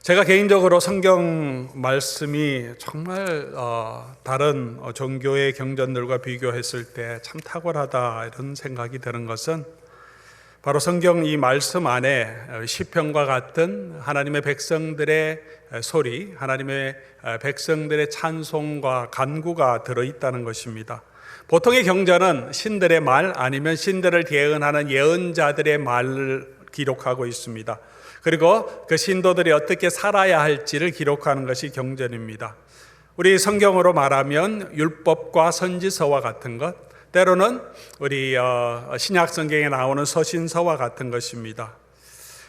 제가 개인적으로 성경 말씀이 정말 다른 종교의 경전들과 비교했을 때 참 탁월하다 이런 생각이 드는 것은 바로 성경 이 말씀 안에 시편과 같은 하나님의 백성들의 소리, 하나님의 백성들의 찬송과 간구가 들어있다는 것입니다. 보통의 경전은 신들의 말 아니면 신들을 예언하는 예언자들의 말을 기록하고 있습니다. 그리고 그 신도들이 어떻게 살아야 할지를 기록하는 것이 경전입니다. 우리 성경으로 말하면 율법과 선지서와 같은 것, 때로는 우리 신약 성경에 나오는 서신서와 같은 것입니다.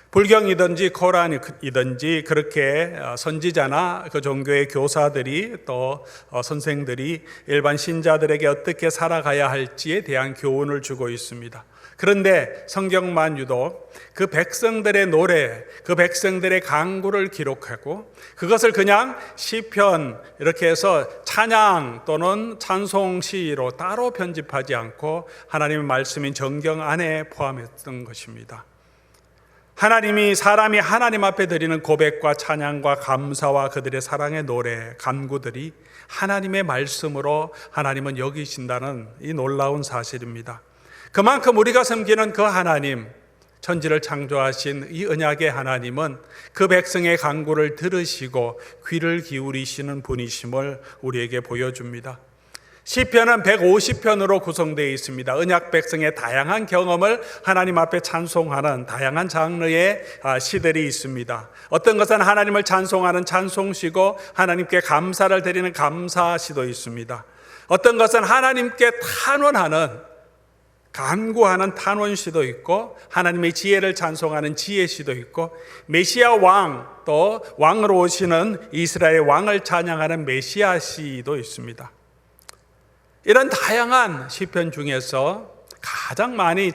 불경이든지 코란이든지 그렇게 선지자나 그 종교의 교사들이 또 선생들이 일반 신자들에게 어떻게 살아가야 할지에 대한 교훈을 주고 있습니다. 그런데 성경만 유독 그 백성들의 노래, 그 백성들의 간구를 기록하고 그것을 그냥 시편 이렇게 해서 찬양 또는 찬송시로 따로 편집하지 않고 하나님의 말씀인 정경 안에 포함했던 것입니다. 하나님이 사람이 하나님 앞에 드리는 고백과 찬양과 감사와 그들의 사랑의 노래, 간구들이 하나님의 말씀으로 하나님은 여기신다는 이 놀라운 사실입니다. 그만큼 우리가 섬기는 그 하나님, 천지를 창조하신 이 언약의 하나님은 그 백성의 간구를 들으시고 귀를 기울이시는 분이심을 우리에게 보여줍니다. 시편은 150편으로 구성되어 있습니다. 언약 백성의 다양한 경험을 하나님 앞에 찬송하는 다양한 장르의 시들이 있습니다. 어떤 것은 하나님을 찬송하는 찬송시고 하나님께 감사를 드리는 감사시도 있습니다. 어떤 것은 하나님께 탄원하는 간구하는 탄원시도 있고 하나님의 지혜를 찬송하는 지혜시도 있고 메시아 왕 또 왕으로 오시는 이스라엘의 왕을 찬양하는 메시아시도 있습니다. 이런 다양한 시편 중에서 가장 많이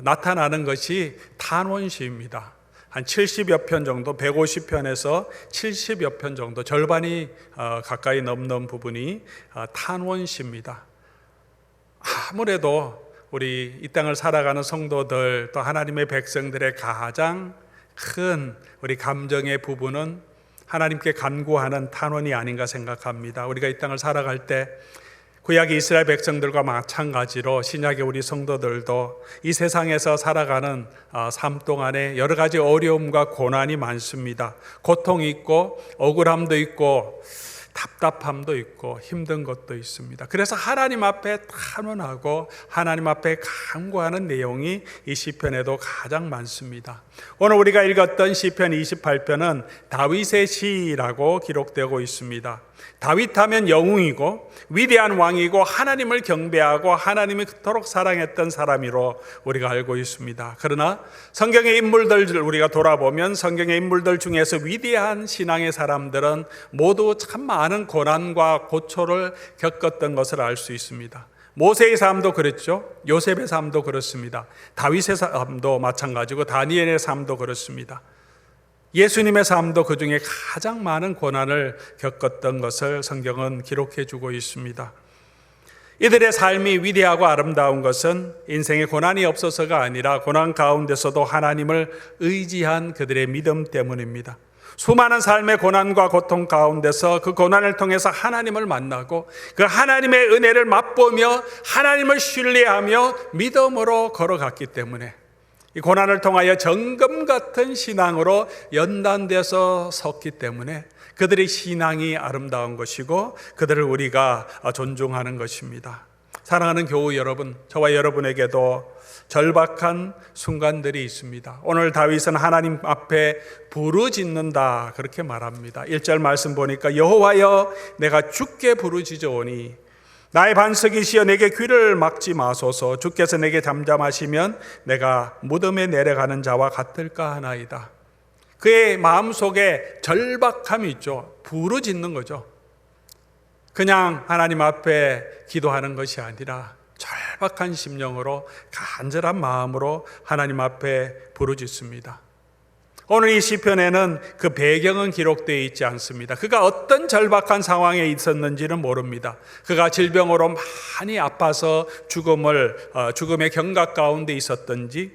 나타나는 것이 탄원시입니다. 한 70여 편 정도, 150편에서 70여 편 정도, 절반이 가까이 넘는 부분이 탄원시입니다. 아무래도 우리 이 땅을 살아가는 성도들 또 하나님의 백성들의 가장 큰 우리 감정의 부분은 하나님께 간구하는 탄원이 아닌가 생각합니다. 우리가 이 땅을 살아갈 때 구약의 이스라엘 백성들과 마찬가지로 신약의 우리 성도들도 이 세상에서 살아가는 삶 동안에 여러 가지 어려움과 고난이 많습니다. 고통이 있고 억울함도 있고 답답함도 있고 힘든 것도 있습니다. 그래서 하나님 앞에 탄원하고 하나님 앞에 간구하는 내용이 이 시편에도 가장 많습니다. 오늘 우리가 읽었던 시편 28편은 다윗의 시라고 기록되고 있습니다. 다윗하면 영웅이고 위대한 왕이고 하나님을 경배하고 하나님이 그토록 사랑했던 사람으로 우리가 알고 있습니다. 그러나 성경의 인물들 우리가 돌아보면 성경의 인물들 중에서 위대한 신앙의 사람들은 모두 참 많은 고난과 고초를 겪었던 것을 알 수 있습니다. 모세의 삶도 그랬죠. 요셉의 삶도 그렇습니다. 다윗의 삶도 마찬가지고 다니엘의 삶도 그렇습니다. 예수님의 삶도 그 중에 가장 많은 고난을 겪었던 것을 성경은 기록해 주고 있습니다. 이들의 삶이 위대하고 아름다운 것은 인생에 고난이 없어서가 아니라 고난 가운데서도 하나님을 의지한 그들의 믿음 때문입니다. 수많은 삶의 고난과 고통 가운데서 그 고난을 통해서 하나님을 만나고 그 하나님의 은혜를 맛보며 하나님을 신뢰하며 믿음으로 걸어갔기 때문에 이 고난을 통하여 정금 같은 신앙으로 연단돼서 섰기 때문에 그들의 신앙이 아름다운 것이고 그들을 우리가 존중하는 것입니다. 사랑하는 교우 여러분, 저와 여러분에게도 절박한 순간들이 있습니다. 오늘 다윗은 하나님 앞에 부르짖는다 그렇게 말합니다. 1절 말씀 보니까 여호와여 내가 주께 부르짖으오니 나의 반석이시여 내게 귀를 막지 마소서. 주께서 내게 잠잠하시면 내가 무덤에 내려가는 자와 같을까 하나이다. 그의 마음속에 절박함이 있죠. 부르짖는 거죠. 그냥 하나님 앞에 기도하는 것이 아니라 절박한 심령으로 간절한 마음으로 하나님 앞에 부르짖습니다. 오늘 이 시편에는 그 배경은 기록되어 있지 않습니다. 그가 어떤 절박한 상황에 있었는지는 모릅니다. 그가 질병으로 많이 아파서 죽음의 경각 가운데 있었던지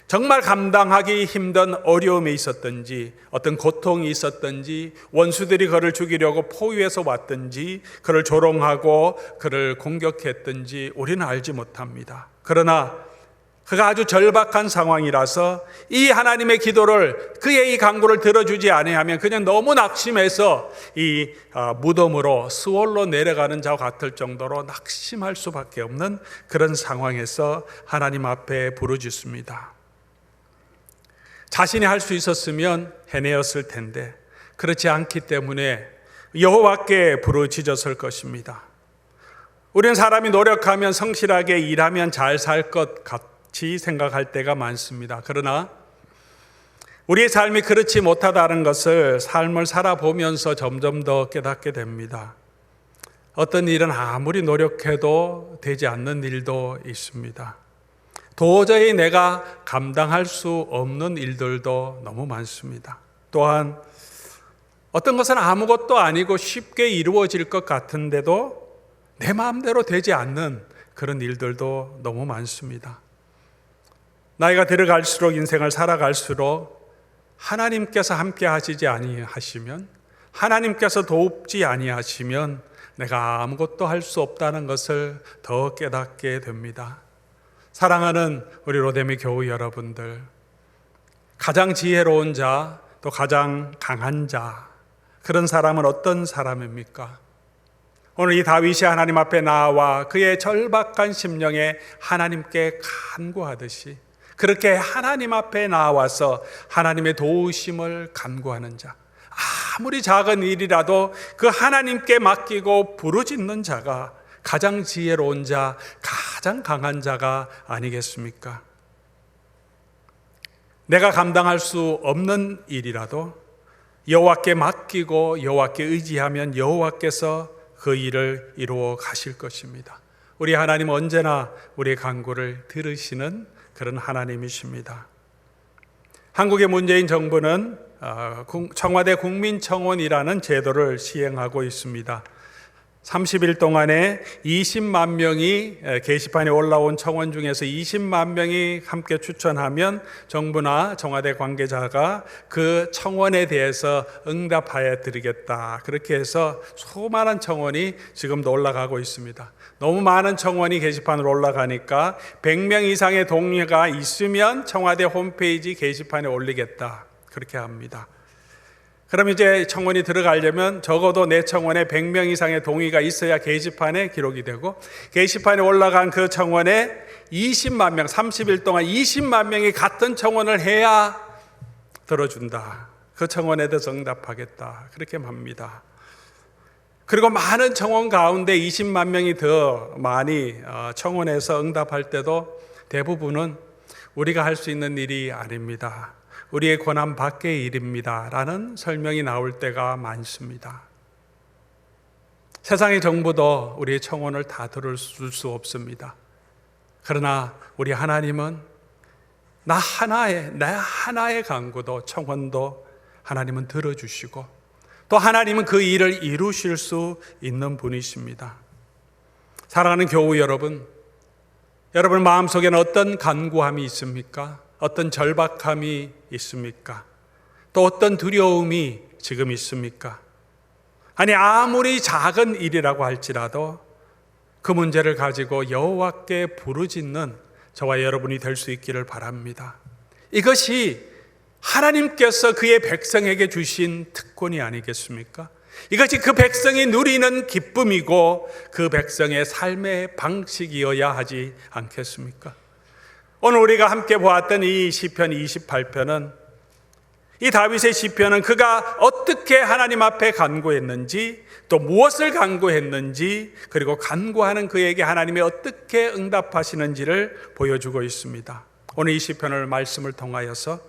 정말 감당하기 힘든 어려움이 있었든지, 어떤 고통이 있었든지, 원수들이 그를 죽이려고 포위해서 왔든지, 그를 조롱하고 그를 공격했든지 우리는 알지 못합니다. 그러나 그가 아주 절박한 상황이라서 이 하나님의 기도를, 그의 이 간구를 들어주지 아니하면 그냥 너무 낙심해서 이 무덤으로 스월로 내려가는 자와 같을 정도로 낙심할 수밖에 없는 그런 상황에서 하나님 앞에 부르짖습니다. 자신이 할 수 있었으면 해내었을 텐데 그렇지 않기 때문에 여호와께 부르짖었을 것입니다. 우리는 사람이 노력하면, 성실하게 일하면 잘 살 것 같습니다. 생각할 때가 많습니다. 그러나 우리의 삶이 그렇지 못하다는 것을 삶을 살아보면서 점점 더 깨닫게 됩니다. 어떤 일은 아무리 노력해도 되지 않는 일도 있습니다. 도저히 내가 감당할 수 없는 일들도 너무 많습니다. 또한 어떤 것은 아무것도 아니고 쉽게 이루어질 것 같은데도 내 마음대로 되지 않는 그런 일들도 너무 많습니다. 나이가 들어갈수록, 인생을 살아갈수록 하나님께서 함께 하시지 아니하시면, 하나님께서 돕지 아니하시면 내가 아무것도 할 수 없다는 것을 더 깨닫게 됩니다. 사랑하는 우리 로데미 교우 여러분들, 가장 지혜로운 자, 또 가장 강한 자, 그런 사람은 어떤 사람입니까? 오늘 이 다윗이 하나님 앞에 나와 그의 절박한 심령에 하나님께 간구하듯이 그렇게 하나님 앞에 나와서 하나님의 도우심을 간구하는 자, 아무리 작은 일이라도 그 하나님께 맡기고 부르짖는 자가 가장 지혜로운 자, 가장 강한 자가 아니겠습니까? 내가 감당할 수 없는 일이라도 여호와께 맡기고 여호와께 의지하면 여호와께서 그 일을 이루어 가실 것입니다. 우리 하나님은 언제나 우리의 간구를 들으시는 그런 하나님이십니다. 한국의 문재인 정부는 청와대 국민청원이라는 제도를 시행하고 있습니다. 30일 동안에 20만 명이 게시판에 올라온 청원 중에서 20만 명이 함께 추천하면 정부나 청와대 관계자가 그 청원에 대해서 응답하여 드리겠다. 그렇게 해서 수많은 청원이 지금도 올라가고 있습니다. 너무 많은 청원이 게시판으로 올라가니까 100명 이상의 동의가 있으면 청와대 홈페이지 게시판에 올리겠다. 그렇게 합니다. 그럼 이제 청원이 들어가려면 적어도 내 청원에 100명 이상의 동의가 있어야 게시판에 기록이 되고, 게시판에 올라간 그 청원에 20만 명, 30일 동안 20만 명이 같은 청원을 해야 들어준다. 그 청원에 대해서 응답하겠다. 그렇게 합니다. 그리고 많은 청원 가운데 20만 명이 더 많이 청원해서 응답할 때도 대부분은 우리가 할 수 있는 일이 아닙니다. 우리의 권한 밖의 일입니다. 라는 설명이 나올 때가 많습니다. 세상의 정부도 우리의 청원을 다 들을 수 없습니다. 그러나 우리 하나님은 내 하나의 간구도, 청원도 하나님은 들어주시고 또 하나님은 그 일을 이루실 수 있는 분이십니다. 사랑하는 교우 여러분, 여러분 마음속에는 어떤 간구함이 있습니까? 어떤 절박함이 있습니까? 또 어떤 두려움이 지금 있습니까? 아니, 아무리 작은 일이라고 할지라도 그 문제를 가지고 여호와께 부르짖는 저와 여러분이 될 수 있기를 바랍니다. 이것이 하나님께서 그의 백성에게 주신 특권이 아니겠습니까? 이것이 그 백성이 누리는 기쁨이고 그 백성의 삶의 방식이어야 하지 않겠습니까? 오늘 우리가 함께 보았던 이 시편 28편은, 이 다윗의 시편은 그가 어떻게 하나님 앞에 간구했는지, 또 무엇을 간구했는지, 그리고 간구하는 그에게 하나님이 어떻게 응답하시는지를 보여주고 있습니다. 오늘 이 시편을 말씀을 통하여서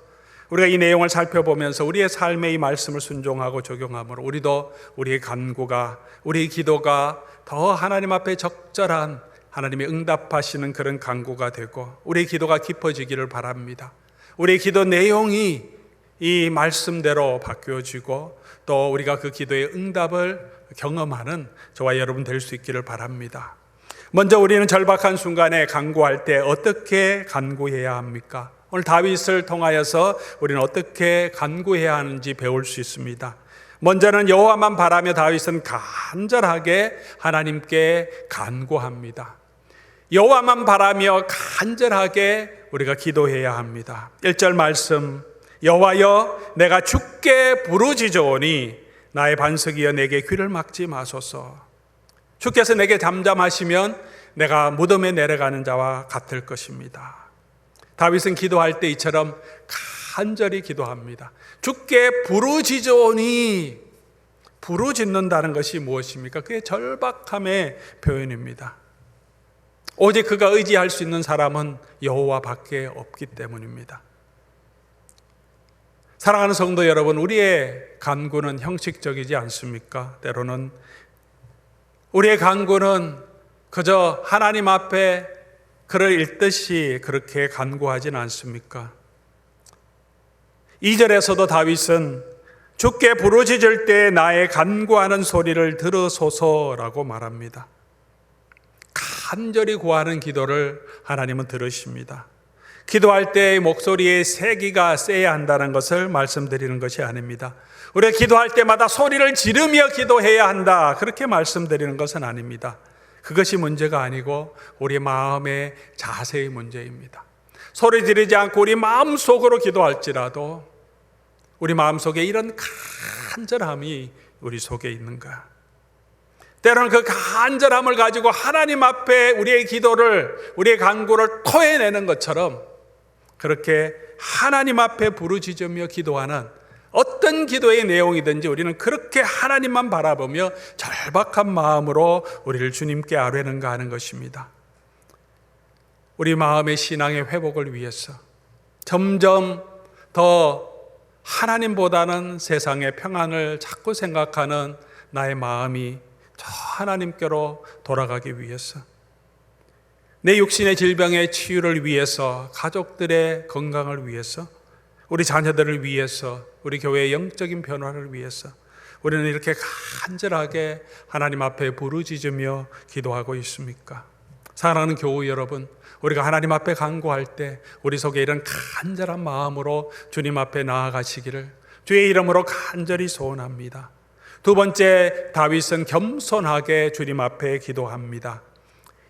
우리가 이 내용을 살펴보면서 우리의 삶에 이 말씀을 순종하고 적용함으로 우리도 우리의 간구가, 우리의 기도가 더 하나님 앞에 적절한 하나님이 응답하시는 그런 간구가 되고 우리의 기도가 깊어지기를 바랍니다. 우리의 기도 내용이 이 말씀대로 바뀌어지고 또 우리가 그 기도의 응답을 경험하는 저와 여러분 될 수 있기를 바랍니다. 먼저 우리는 절박한 순간에 간구할 때 어떻게 간구해야 합니까? 오늘 다윗을 통하여서 우리는 어떻게 간구해야 하는지 배울 수 있습니다. 먼저는 여호와만 바라며 다윗은 간절하게 하나님께 간구합니다. 여호와만 바라며 간절하게 우리가 기도해야 합니다. 1절 말씀, 여호와여 내가 주께 부르짖으오니 나의 반석이여 내게 귀를 막지 마소서. 주께서 내게 잠잠하시면 내가 무덤에 내려가는 자와 같을 것입니다. 다윗은 기도할 때 이처럼 간절히 기도합니다. 주께 부르짖으오니, 부르짖는다는 것이 무엇입니까? 그게 절박함의 표현입니다. 오직 그가 의지할 수 있는 사람은 여호와밖에 없기 때문입니다. 사랑하는 성도 여러분, 우리의 간구는 형식적이지 않습니까? 때로는 우리의 간구는 그저 하나님 앞에 글을 읽듯이 그렇게 간구하진 않습니까? 2절에서도 다윗은 주께 부르짖을 때 나의 간구하는 소리를 들으소서라고 말합니다. 간절히 구하는 기도를 하나님은 들으십니다. 기도할 때의 목소리의 세기가 세야 한다는 것을 말씀드리는 것이 아닙니다. 우리가 기도할 때마다 소리를 지르며 기도해야 한다, 그렇게 말씀드리는 것은 아닙니다. 그것이 문제가 아니고 우리 마음의 자세의 문제입니다. 소리 지르지 않고 우리 마음속으로 기도할지라도 우리 마음속에 이런 간절함이 우리 속에 있는가? 때로는 그 간절함을 가지고 하나님 앞에 우리의 기도를, 우리의 간구를 토해내는 것처럼 그렇게 하나님 앞에 부르짖으며 기도하는 어떤 기도의 내용이든지 우리는 그렇게 하나님만 바라보며 절박한 마음으로 우리를 주님께 아뢰는가 하는 것입니다. 우리 마음의 신앙의 회복을 위해서 점점 더 하나님보다는 세상의 평안을 자꾸 생각하는 나의 마음이 저 하나님께로 돌아가기 위해서, 내 육신의 질병의 치유를 위해서, 가족들의 건강을 위해서, 우리 자녀들을 위해서, 우리 교회의 영적인 변화를 위해서 우리는 이렇게 간절하게 하나님 앞에 부르짖으며 기도하고 있습니까? 사랑하는 교우 여러분, 우리가 하나님 앞에 간구할 때 우리 속에 이런 간절한 마음으로 주님 앞에 나아가시기를 주의 이름으로 간절히 소원합니다. 두 번째, 다윗은 겸손하게 주님 앞에 기도합니다.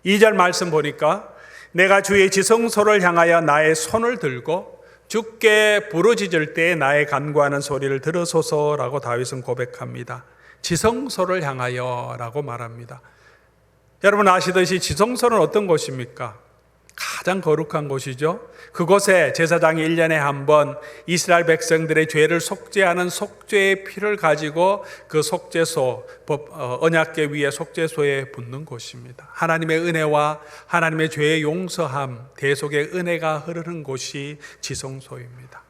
2절 말씀 보니까 내가 주의 지성소를 향하여 나의 손을 들고 주께 부르짖을 때 나의 간구하는 소리를 들으소서라고 다윗은 고백합니다. 지성소를 향하여 라고 말합니다. 여러분 아시듯이 지성소는 어떤 곳입니까? 가장 거룩한 곳이죠. 그곳에 제사장이 1년에 한 번 이스라엘 백성들의 죄를 속죄하는 속죄의 피를 가지고 그 속죄소, 언약궤 위에 속죄소에 붓는 곳입니다. 하나님의 은혜와 하나님의 죄의 용서함, 대속의 은혜가 흐르는 곳이 지성소입니다.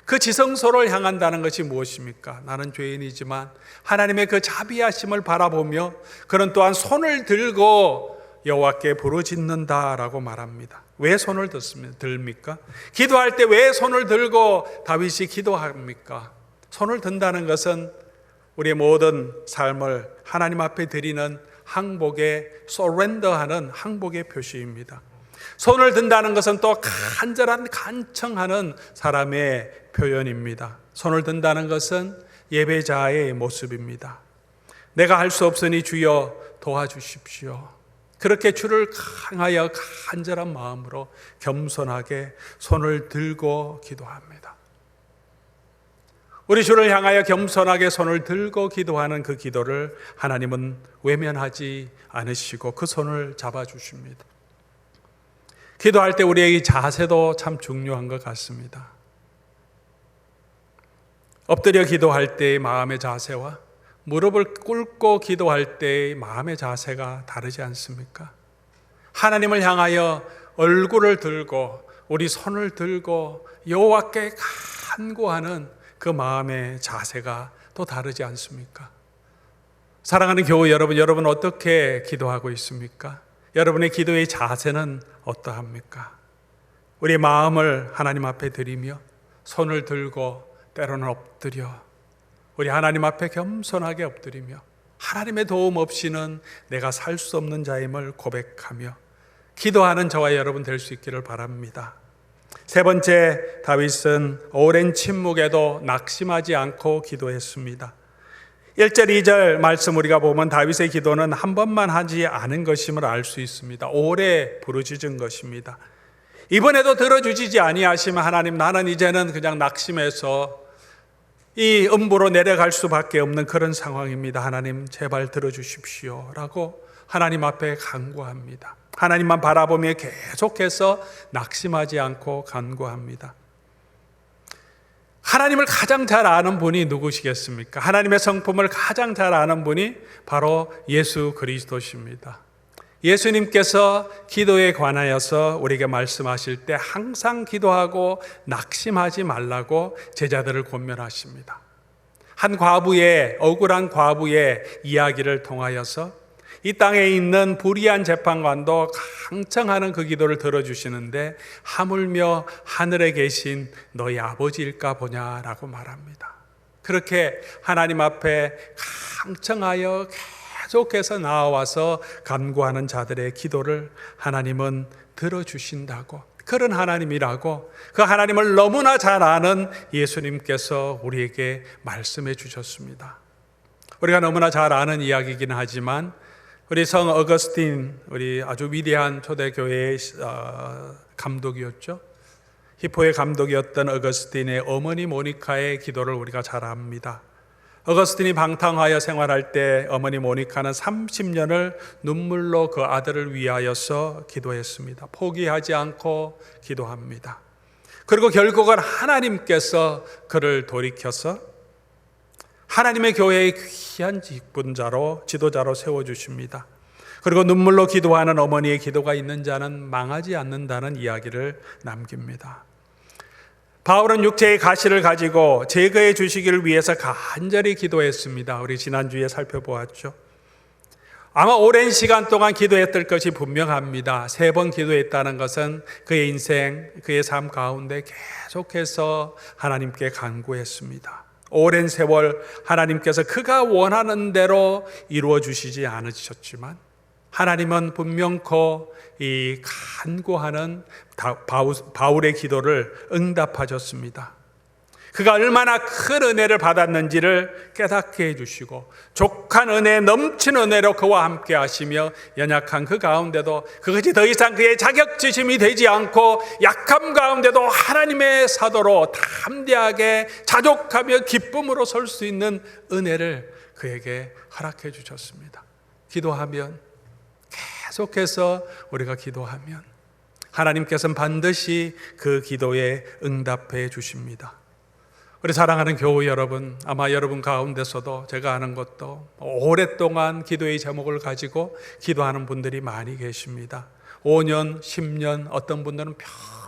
그 지성소를 향한다는 것이 무엇입니까? 나는 죄인이지만 하나님의 그 자비하심을 바라보며 그는 또한 손을 들고 여호와께 부르짖는다라고 말합니다. 왜 손을 들습니까? 기도할 때 왜 손을 들고 다윗이 기도합니까? 손을 든다는 것은 우리의 모든 삶을 하나님 앞에 드리는 항복에 서렌더하는 항복의 표시입니다. 손을 든다는 것은 또 간절한 간청하는 사람의 표현입니다. 손을 든다는 것은 예배자의 모습입니다. 내가 할 수 없으니 주여 도와주십시오. 그렇게 주를 향하여 간절한 마음으로 겸손하게 손을 들고 기도합니다. 우리 주를 향하여 겸손하게 손을 들고 기도하는 그 기도를 하나님은 외면하지 않으시고 그 손을 잡아주십니다. 기도할 때 우리의 자세도 참 중요한 것 같습니다. 엎드려 기도할 때의 마음의 자세와 무릎을 꿇고 기도할 때의 마음의 자세가 다르지 않습니까? 하나님을 향하여 얼굴을 들고 우리 손을 들고 여호와께 간구하는 그 마음의 자세가 또 다르지 않습니까? 사랑하는 교우 여러분, 여러분 어떻게 기도하고 있습니까? 여러분의 기도의 자세는 어떠합니까? 우리 마음을 하나님 앞에 드리며 손을 들고 때로는 엎드려 우리 하나님 앞에 겸손하게 엎드리며 하나님의 도움 없이는 내가 살 수 없는 자임을 고백하며 기도하는 저와 여러분 될 수 있기를 바랍니다. 세 번째, 다윗은 오랜 침묵에도 낙심하지 않고 기도했습니다. 1절, 2절 말씀 우리가 보면 다윗의 기도는 한 번만 하지 않은 것임을 알 수 있습니다. 오래 부르짖은 것입니다. 이번에도 들어주시지 아니하시면 하나님, 나는 이제는 그냥 낙심해서 이 음부로 내려갈 수밖에 없는 그런 상황입니다. 하나님 제발 들어주십시오 라고 하나님 앞에 간구합니다. 하나님만 바라보며 계속해서 낙심하지 않고 간구합니다. 하나님을 가장 잘 아는 분이 누구시겠습니까? 하나님의 성품을 가장 잘 아는 분이 바로 예수 그리스도십니다. 예수님께서 기도에 관하여서 우리에게 말씀하실 때 항상 기도하고 낙심하지 말라고 제자들을 권면하십니다. 한 과부의, 억울한 과부의 이야기를 통하여서 이 땅에 있는 불의한 재판관도 강청하는 그 기도를 들어주시는데 하물며 하늘에 계신 너희 아버지일까 보냐라고 말합니다. 그렇게 하나님 앞에 강청하여 계속해서 나와서 간구하는 자들의 기도를 하나님은 들어주신다고, 그런 하나님이라고 그 하나님을 너무나 잘 아는 예수님께서 우리에게 말씀해 주셨습니다. 우리가 너무나 잘 아는 이야기이긴 하지만 우리 성 어거스틴, 우리 아주 위대한 초대교회의 감독이었죠. 히포의 감독이었던 어거스틴의 어머니 모니카의 기도를 우리가 잘 압니다. 어거스틴이 방탕하여 생활할 때 어머니 모니카는 30년을 눈물로 그 아들을 위하여서 기도했습니다. 포기하지 않고 기도합니다. 그리고 결국은 하나님께서 그를 돌이켜서 하나님의 교회의 귀한 직분자로, 지도자로 세워주십니다. 그리고 눈물로 기도하는 어머니의 기도가 있는 자는 망하지 않는다는 이야기를 남깁니다. 바울은 육체의 가시를 가지고 제거해 주시기를 위해서 간절히 기도했습니다. 우리 지난주에 살펴보았죠. 아마 오랜 시간 동안 기도했을 것이 분명합니다. 3번 기도했다는 것은 그의 인생, 그의 삶 가운데 계속해서 하나님께 간구했습니다. 오랜 세월 하나님께서 그가 원하는 대로 이루어 주시지 않으셨지만 하나님은 분명코 이 간구하는 바울의 기도를 응답하셨습니다. 그가 얼마나 큰 은혜를 받았는지를 깨닫게 해주시고 족한 은혜, 넘치는 은혜로 그와 함께 하시며 연약한 그 가운데도 그것이 더 이상 그의 자격지심이 되지 않고 약함 가운데도 하나님의 사도로 담대하게 자족하며 기쁨으로 설 수 있는 은혜를 그에게 허락해 주셨습니다. 기도하면, 계속해서 우리가 기도하면 하나님께서는 반드시 그 기도에 응답해 주십니다. 우리 사랑하는 교우 여러분, 아마 여러분 가운데서도 제가 아는 것도 오랫동안 기도의 제목을 가지고 기도하는 분들이 많이 계십니다. 5년, 10년, 어떤 분들은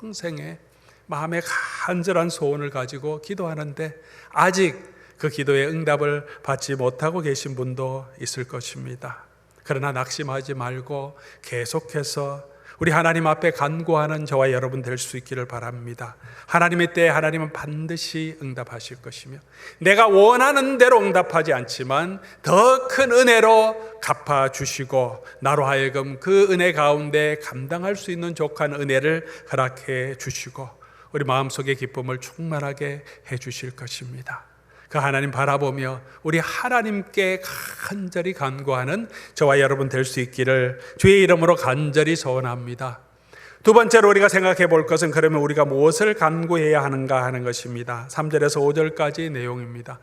평생에 마음에 간절한 소원을 가지고 기도하는데 아직 그 기도의 응답을 받지 못하고 계신 분도 있을 것입니다. 그러나 낙심하지 말고 계속해서 우리 하나님 앞에 간구하는 저와 여러분 될 수 있기를 바랍니다. 하나님의 때에 하나님은 반드시 응답하실 것이며 내가 원하는 대로 응답하지 않지만 더 큰 은혜로 갚아주시고 나로 하여금 그 은혜 가운데 감당할 수 있는 족한 은혜를 허락해 주시고 우리 마음속의 기쁨을 충만하게 해 주실 것입니다. 그 하나님 바라보며 우리 하나님께 간절히 간구하는 저와 여러분 될 수 있기를 주의 이름으로 간절히 소원합니다. 두 번째로 우리가 생각해 볼 것은 그러면 우리가 무엇을 간구해야 하는가 하는 것입니다. 3절에서 5절까지 내용입니다.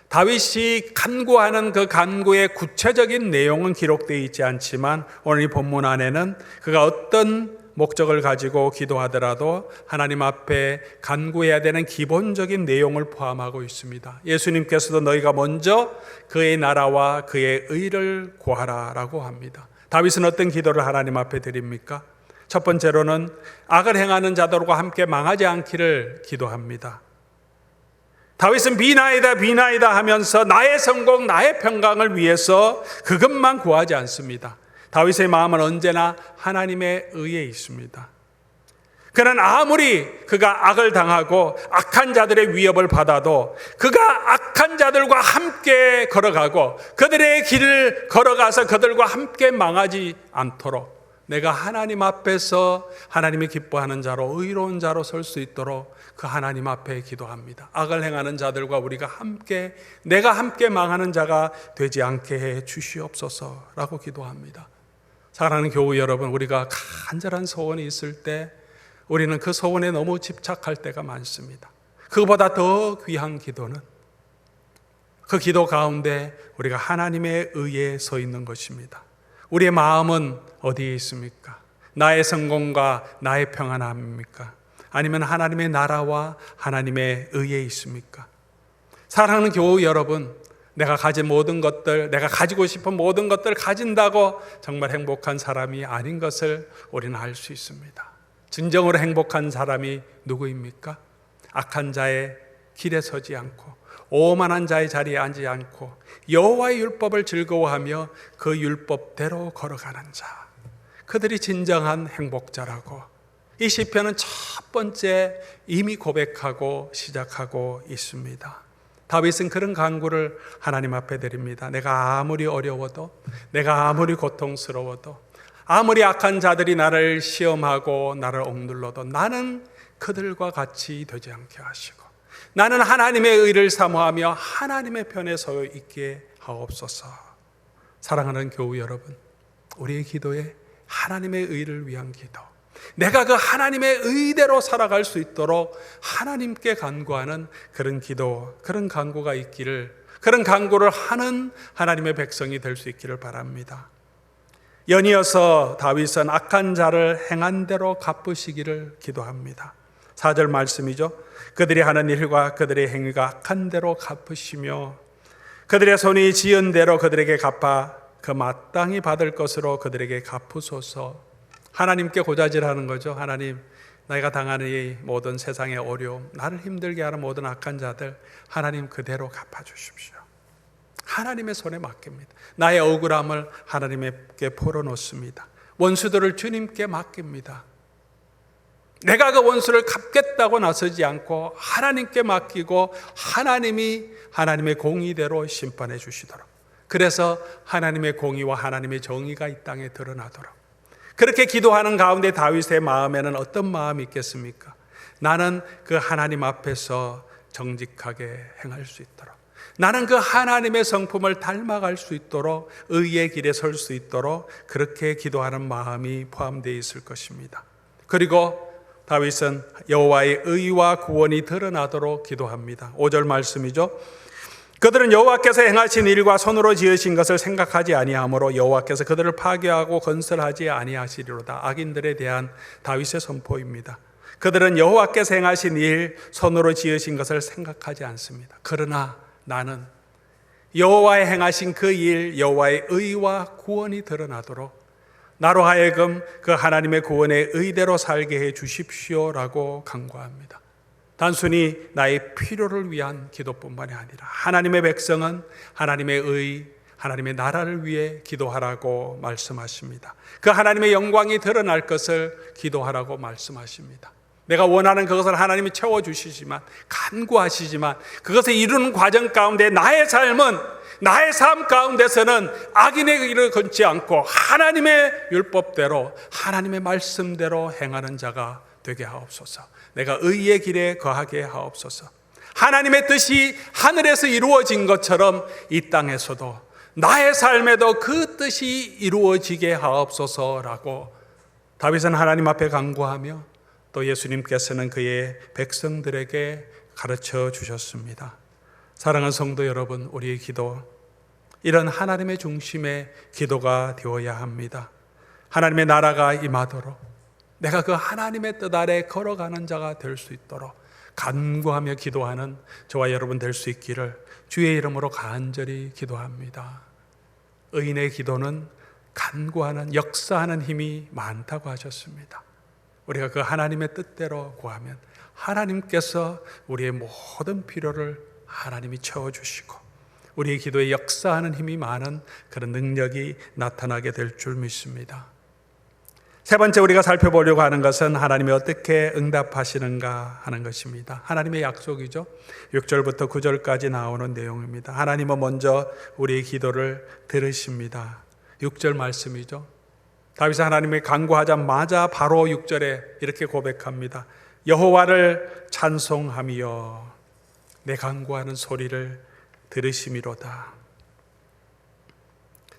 다윗이 간구하는 그 간구의 구체적인 내용은 기록되어 있지 않지만 오늘 이 본문 안에는 그가 어떤 목적을 가지고 기도하더라도 하나님 앞에 간구해야 되는 기본적인 내용을 포함하고 있습니다. 예수님께서도 너희가 먼저 그의 나라와 그의 의를 구하라 라고 합니다. 다윗은 어떤 기도를 하나님 앞에 드립니까? 첫 번째로는 악을 행하는 자들과 함께 망하지 않기를 기도합니다. 다윗은 비나이다 비나이다 하면서 나의 성공, 나의 평강을 위해서 그것만 구하지 않습니다. 다윗의 마음은 언제나 하나님의 의에 있습니다. 그는 아무리 그가 악을 당하고 악한 자들의 위협을 받아도 그가 악한 자들과 함께 걸어가고 그들의 길을 걸어가서 그들과 함께 망하지 않도록 내가 하나님 앞에서 하나님이 기뻐하는 자로 의로운 자로 설 수 있도록 그 하나님 앞에 기도합니다. 악을 행하는 자들과 우리가 함께, 내가 함께 망하는 자가 되지 않게 해 주시옵소서라고 기도합니다. 사랑하는 교우 여러분, 우리가 간절한 소원이 있을 때 우리는 그 소원에 너무 집착할 때가 많습니다. 그보다 더 귀한 기도는 그 기도 가운데 우리가 하나님의 의에 서 있는 것입니다. 우리의 마음은 어디에 있습니까? 나의 성공과 나의 평안함입니까? 아니면 하나님의 나라와 하나님의 의에 있습니까? 사랑하는 교우 여러분, 내가 가진 모든 것들, 내가 가지고 싶은 모든 것들을 가진다고 정말 행복한 사람이 아닌 것을 우리는 알 수 있습니다. 진정으로 행복한 사람이 누구입니까? 악한 자의 길에 서지 않고 오만한 자의 자리에 앉지 않고 여호와의 율법을 즐거워하며 그 율법대로 걸어가는 자, 그들이 진정한 행복자라고 이 시편은 첫 번째 이미 고백하고 시작하고 있습니다. 다윗은 그런 간구를 하나님 앞에 드립니다. 내가 아무리 어려워도, 내가 아무리 고통스러워도, 아무리 악한 자들이 나를 시험하고 나를 억눌러도 나는 그들과 같이 되지 않게 하시고, 나는 하나님의 의를 사모하며 하나님의 편에 서 있게 하옵소서. 사랑하는 교우 여러분, 우리의 기도에 하나님의 의를 위한 기도, 내가 그 하나님의 의대로 살아갈 수 있도록 하나님께 간구하는 그런 기도, 그런 간구가 있기를, 그런 간구를 하는 하나님의 백성이 될 수 있기를 바랍니다. 연이어서 다윗은 악한 자를 행한 대로 갚으시기를 기도합니다. 4절 말씀이죠. 그들이 하는 일과 그들의 행위가 악한 대로 갚으시며 그들의 손이 지은 대로 그들에게 갚아 그 마땅히 받을 것으로 그들에게 갚으소서. 하나님께 고자질하는 거죠. 하나님, 내가 당하는 이 모든 세상의 어려움, 나를 힘들게 하는 모든 악한 자들 하나님 그대로 갚아주십시오. 하나님의 손에 맡깁니다. 나의 억울함을 하나님께 풀어놓습니다. 원수들을 주님께 맡깁니다. 내가 그 원수를 갚겠다고 나서지 않고 하나님께 맡기고 하나님이 하나님의 공의대로 심판해 주시도록, 그래서 하나님의 공의와 하나님의 정의가 이 땅에 드러나도록, 그렇게 기도하는 가운데 다윗의 마음에는 어떤 마음이 있겠습니까? 나는 그 하나님 앞에서 정직하게 행할 수 있도록, 나는 그 하나님의 성품을 닮아갈 수 있도록, 의의 길에 설 수 있도록 그렇게 기도하는 마음이 포함되어 있을 것입니다. 그리고 다윗은 여호와의 의와 구원이 드러나도록 기도합니다. 5절 말씀이죠. 그들은 여호와께서 행하신 일과 손으로 지으신 것을 생각하지 아니하므로 여호와께서 그들을 파괴하고 건설하지 아니하시리로다. 악인들에 대한 다윗의 선포입니다. 그들은 여호와께서 행하신 일, 손으로 지으신 것을 생각하지 않습니다. 그러나 나는 여호와의 행하신 그 일, 여호와의 의와 구원이 드러나도록 나로 하여금 그 하나님의 구원의 의대로 살게 해 주십시오라고 간구합니다. 단순히 나의 필요를 위한 기도뿐만이 아니라 하나님의 백성은 하나님의 의, 하나님의 나라를 위해 기도하라고 말씀하십니다. 그 하나님의 영광이 드러날 것을 기도하라고 말씀하십니다. 내가 원하는 그것을 하나님이 채워주시지만, 간구하시지만 그것을 이루는 과정 가운데 나의 삶은, 나의 삶 가운데서는 악인의 길을 걷지 않고 하나님의 율법대로, 하나님의 말씀대로 행하는 자가 되게 하옵소서. 내가 의의 길에 거하게 하옵소서. 하나님의 뜻이 하늘에서 이루어진 것처럼 이 땅에서도 나의 삶에도 그 뜻이 이루어지게 하옵소서라고 다윗은 하나님 앞에 간구하며 또 예수님께서는 그의 백성들에게 가르쳐 주셨습니다. 사랑하는 성도 여러분, 우리의 기도, 이런 하나님의 중심의 기도가 되어야 합니다. 하나님의 나라가 임하도록, 내가 그 하나님의 뜻 아래 걸어가는 자가 될 수 있도록 간구하며 기도하는 저와 여러분 될 수 있기를 주의 이름으로 간절히 기도합니다. 의인의 기도는 간구하는, 역사하는 힘이 많다고 하셨습니다. 우리가 그 하나님의 뜻대로 구하면 하나님께서 우리의 모든 필요를 하나님이 채워주시고 우리의 기도에 역사하는 힘이 많은 그런 능력이 나타나게 될 줄 믿습니다. 세 번째 우리가 살펴보려고 하는 것은 하나님이 어떻게 응답하시는가 하는 것입니다. 하나님의 약속이죠. 6절부터 9절까지 나오는 내용입니다. 하나님은 먼저 우리의 기도를 들으십니다. 6절 말씀이죠. 다윗은 하나님의 간구하자마자 바로 6절에 이렇게 고백합니다. 여호와를 찬송하며 내 간구하는 소리를 들으심이로다.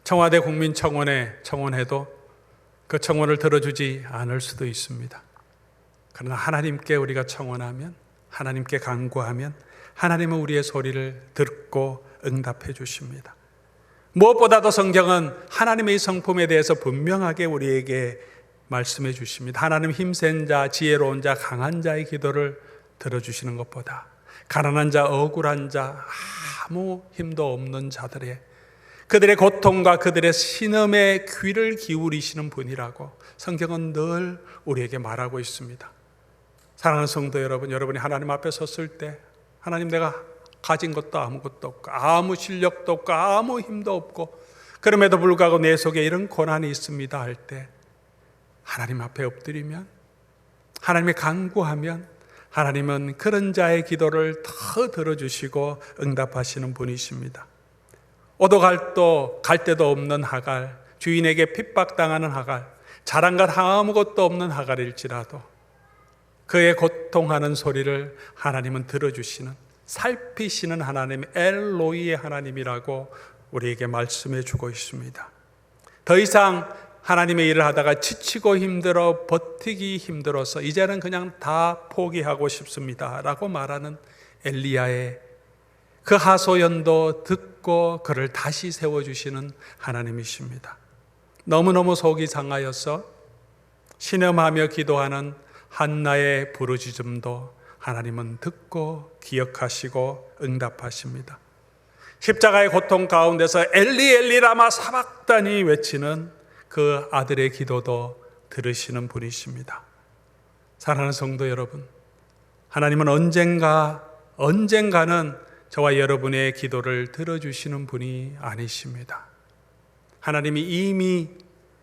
청와대 국민청원에 청원해도 그 청원을 들어주지 않을 수도 있습니다. 그러나 하나님께 우리가 청원하면, 하나님께 간구하면 하나님은 우리의 소리를 듣고 응답해 주십니다. 무엇보다도 성경은 하나님의 성품에 대해서 분명하게 우리에게 말씀해 주십니다. 하나님 힘센 자, 지혜로운 자, 강한 자의 기도를 들어주시는 것보다 가난한 자, 억울한 자, 아무 힘도 없는 자들의 그들의 고통과 그들의 신음에 귀를 기울이시는 분이라고 성경은 늘 우리에게 말하고 있습니다. 사랑하는 성도 여러분, 여러분이 하나님 앞에 섰을 때 하나님, 내가 가진 것도 아무것도 없고 아무 실력도 없고 아무 힘도 없고 그럼에도 불구하고 내 속에 이런 고난이 있습니다 할 때 하나님 앞에 엎드리면, 하나님의 간구하면 하나님은 그런 자의 기도를 더 들어주시고 응답하시는 분이십니다. 오도 갈 데도 없는 하갈, 주인에게 핍박당하는 하갈, 자랑할 아무것도 없는 하갈일지라도 그의 고통하는 소리를 하나님은 들어주시는, 살피시는 하나님, 엘로이의 하나님이라고 우리에게 말씀해 주고 있습니다. 더 이상 하나님의 일을 하다가 지치고 힘들어 버티기 힘들어서 이제는 그냥 다 포기하고 싶습니다 라고 말하는 엘리야의 그 하소연도 듣고 그를 다시 세워주시는 하나님이십니다. 너무너무 속이 상하여서 신음하며 기도하는 한나의 부르짖음도 하나님은 듣고 기억하시고 응답하십니다. 십자가의 고통 가운데서 엘리 엘리 라마 사박다니 외치는 그 아들의 기도도 들으시는 분이십니다. 사랑하는 성도 여러분, 하나님은 언젠가는 저와 여러분의 기도를 들어주시는 분이 아니십니다. 하나님이 이미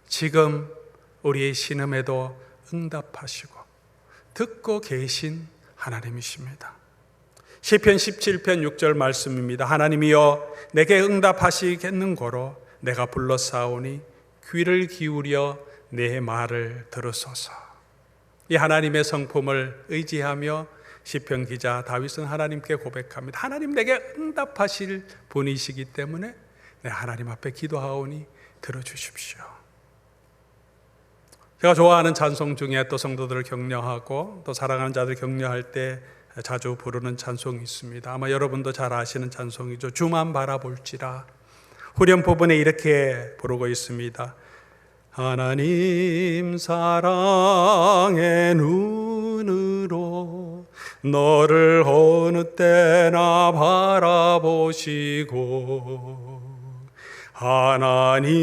지금 우리의 신음에도 응답하시고 듣고 계신 하나님이십니다. 시편 17편 6절 말씀입니다. 하나님이여 내게 응답하시겠는고로 내가 불러싸오니 귀를 기울여 내 말을 들으소서. 이 하나님의 성품을 의지하며 시편 기자 다윗은 하나님께 고백합니다. 하나님 내게 응답하실 분이시기 때문에 내 하나님 앞에 기도하오니 들어주십시오. 제가 좋아하는 찬송 중에 또 성도들을 격려하고 또 사랑하는 자들 격려할 때 자주 부르는 찬송이 있습니다. 아마 여러분도 잘 아시는 찬송이죠. 주만 바라볼지라. 후렴 부분에 이렇게 부르고 있습니다. 하나님 사랑의 눈으로 너를 어느 때나 바라보시고 하나님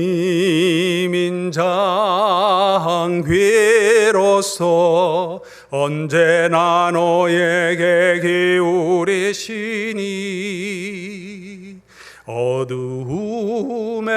인자한 귀로서 언제나 너에게 기울이시니 어두움에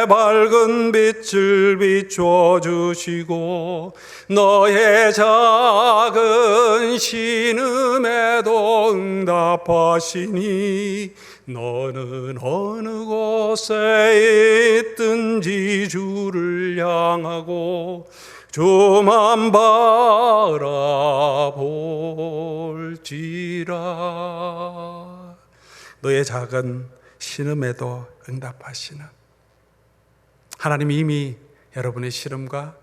밝은 빛을 비춰주시고 너의 작은 신음에도 응답하시니 너는 어느 곳에 있든지 주를 향하고 주만 바라볼지라. 너의 작은 신음에도 응답하시는 하나님이 이미 여러분의 시름과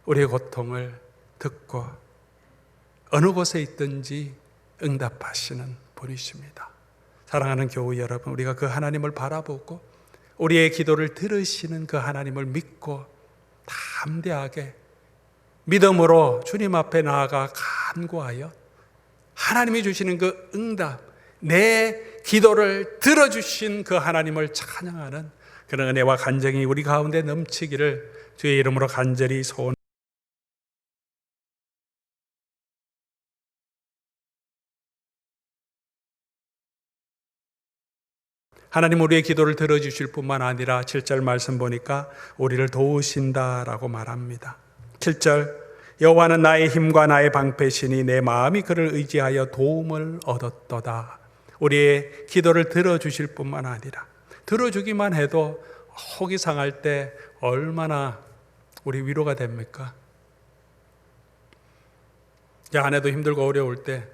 우리의 고통을 듣고 어느 곳에 있든지 응답하시는 분이십니다. 사랑하는 교우 여러분, 우리가 그 하나님을 바라보고 우리의 기도를 들으시는 그 하나님을 믿고 담대하게 믿음으로 주님 앞에 나아가 간구하여 하나님이 주시는 그 응답, 내 기도를 들어주신 그 하나님을 찬양하는 그런 은혜와 간증이 우리 가운데 넘치기를 주의 이름으로 간절히 소원합니다. 하나님 우리의 기도를 들어주실 뿐만 아니라 7절 말씀 보니까 우리를 도우신다라고 말합니다. 7절 여호와는 나의 힘과 나의 방패시니 내 마음이 그를 의지하여 도움을 얻었도다. 우리의 기도를 들어주실 뿐만 아니라 들어주기만 해도 속이 상할 때 얼마나 우리 위로가 됩니까? 아내도 힘들고 어려울 때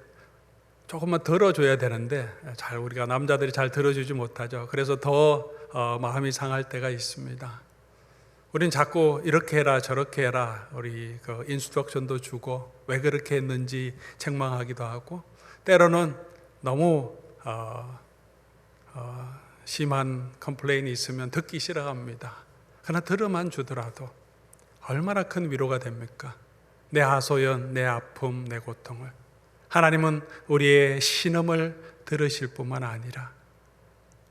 조금만 들어줘야 되는데 잘 우리가 남자들이 잘 들어주지 못하죠. 그래서 더 마음이 상할 때가 있습니다. 우린 자꾸 이렇게 해라 저렇게 해라 우리 그 인스트럭션도 주고 왜 그렇게 했는지 책망하기도 하고 때로는 너무 심한 컴플레인이 있으면 듣기 싫어합니다. 그러나 들어만 주더라도 얼마나 큰 위로가 됩니까? 내 하소연, 내 아픔, 내 고통을 하나님은 우리의 신음을 들으실 뿐만 아니라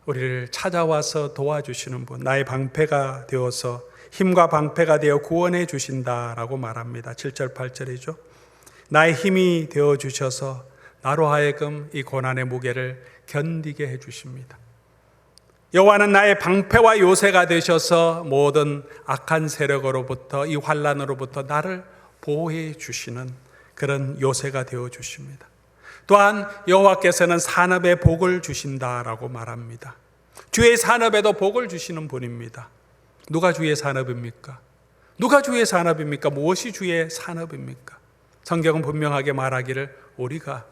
우리를 찾아와서 도와주시는 분, 나의 방패가 되어서 힘과 방패가 되어 구원해 주신다라고 말합니다. 7절 8절이죠. 나의 힘이 되어 주셔서 나로 하여금 이 고난의 무게를 견디게 해 주십니다. 여호와는 나의 방패와 요새가 되셔서 모든 악한 세력으로부터 이 환난으로부터 나를 보호해 주시는 그런 요새가 되어 주십니다. 또한 여호와께서는 산업에 복을 주신다라고 말합니다. 주의 산업에도 복을 주시는 분입니다. 누가 주의 산업입니까? 누가 주의 산업입니까? 무엇이 주의 산업입니까? 성경은 분명하게 말하기를 우리가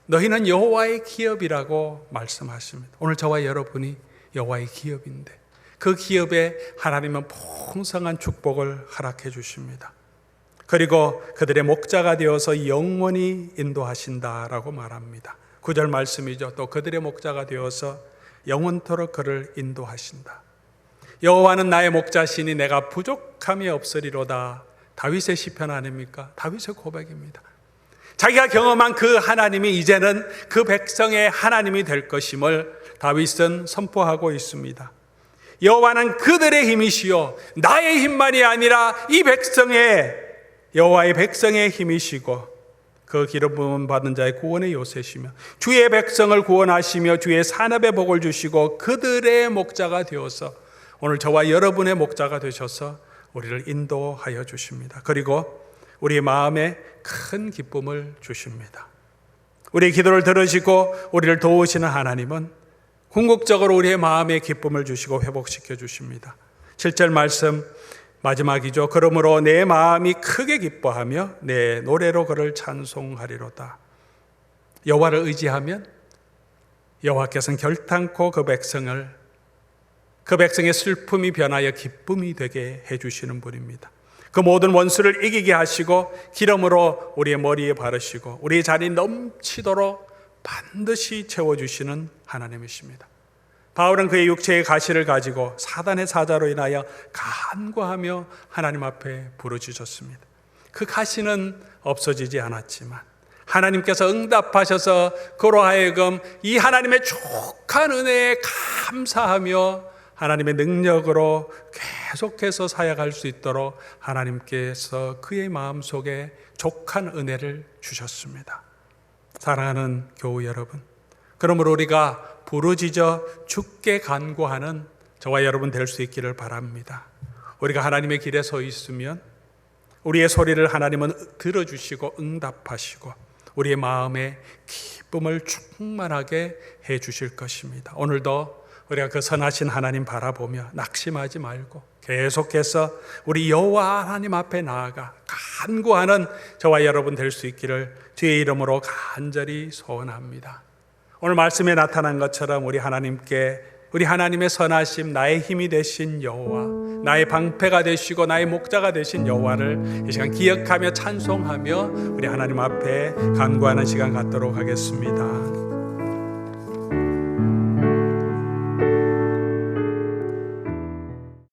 너희는 여호와의 기업이라고 말씀하십니다. 오늘 저와 여러분이 여호와의 기업인데 그 기업에 하나님은 풍성한 축복을 허락해 주십니다. 그리고 그들의 목자가 되어서 영원히 인도하신다라고 말합니다. 9절 말씀이죠. 또 그들의 목자가 되어서 영원토록 그를 인도하신다. 여호와는 나의 목자시니 내가 부족함이 없으리로다. 다윗의 시편 아닙니까? 다윗의 고백입니다. 자기가 경험한 그 하나님이 이제는 그 백성의 하나님이 될 것임을 다윗은 선포하고 있습니다. 여호와는 그들의 힘이시요 나의 힘만이 아니라 이 백성의 여호와의 백성의 힘이시고 그 기름 부음 받은 자의 구원의 요새시며 주의 백성을 구원하시며 주의 산업에 복을 주시고 그들의 목자가 되어서 오늘 저와 여러분의 목자가 되셔서 우리를 인도하여 주십니다. 그리고 우리의 마음에 큰 기쁨을 주십니다. 우리의 기도를 들으시고 우리를 도우시는 하나님은 궁극적으로 우리의 마음에 기쁨을 주시고 회복시켜 주십니다. 7절 말씀 마지막이죠. 그러므로 내 마음이 크게 기뻐하며 내 노래로 그를 찬송하리로다. 여호와를 의지하면 여호와께서는 결탄코 그 백성의 슬픔이 변하여 기쁨이 되게 해주시는 분입니다. 그 모든 원수를 이기게 하시고 기름으로 우리의 머리에 바르시고 우리의 잔이 넘치도록 반드시 채워주시는 하나님이십니다. 바울은 그의 육체의 가시를 가지고 사단의 사자로 인하여 간구하며 하나님 앞에 부르짖었습니다. 그 가시는 없어지지 않았지만 하나님께서 응답하셔서 그로 하여금 이 하나님의 족한 은혜에 감사하며 하나님의 능력으로 계속해서 사역할 수 있도록 하나님께서 그의 마음속에 족한 은혜를 주셨습니다. 사랑하는 교우 여러분, 그러므로 우리가 부르짖어 주께 간구하는 저와 여러분 될 수 있기를 바랍니다. 우리가 하나님의 길에 서 있으면 우리의 소리를 하나님은 들어주시고 응답하시고 우리의 마음에 기쁨을 충만하게 해 주실 것입니다. 오늘도 우리가 그 선하신 하나님 바라보며 낙심하지 말고 계속해서 우리 여호와 하나님 앞에 나아가 간구하는 저와 여러분 될 수 있기를 주의 이름으로 간절히 소원합니다. 오늘 말씀에 나타난 것처럼 우리 하나님의 선하심, 나의 힘이 되신 여호와, 나의 방패가 되시고 나의 목자가 되신 여호와를 이 시간 기억하며 찬송하며 우리 하나님 앞에 간구하는 시간 갖도록 하겠습니다.